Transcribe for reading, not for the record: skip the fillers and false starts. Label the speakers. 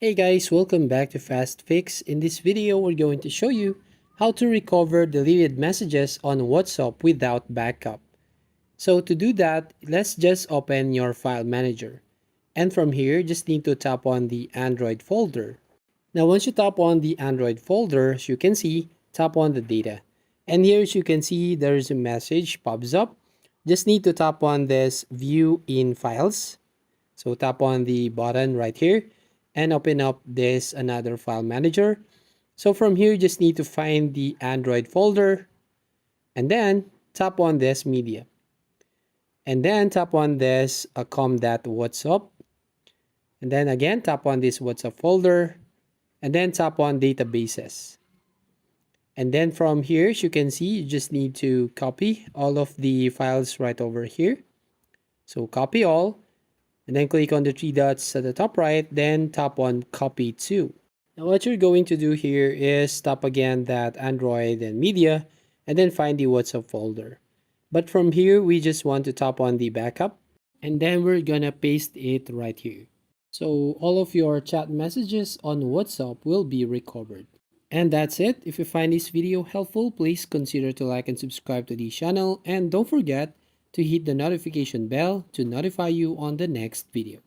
Speaker 1: Hey guys, welcome back to Fast Fix. In this video, we're going to show you how to recover deleted messages on WhatsApp without backup. So to do that, let's just open your file manager. And from here, just need to tap on the Android folder. Now, once you tap on the Android folder, as you can see, tap on the data. And here, as you can see, there's a message pops up. Just need to tap on this view in files. So tap on the button right here and open up this another file manager. So from here, you just need to find the Android folder and then tap on this media. And then tap on this com.whatsapp. And then again, tap on this WhatsApp folder and then tap on databases. And then from here, as you can see, you just need to copy all of the files right over here. So copy all. And then click on the three dots at the top right, then tap on copy to. Now what you're going to do here is tap again that Android and media, and then find the WhatsApp folder. But from here, we just want to tap on the backup, and then we're gonna paste it right here. So all of your chat messages on WhatsApp will be recovered. And that's it. If you find this video helpful, please consider to like and subscribe to the channel, and don't forget to hit the notification bell to notify you on the next video.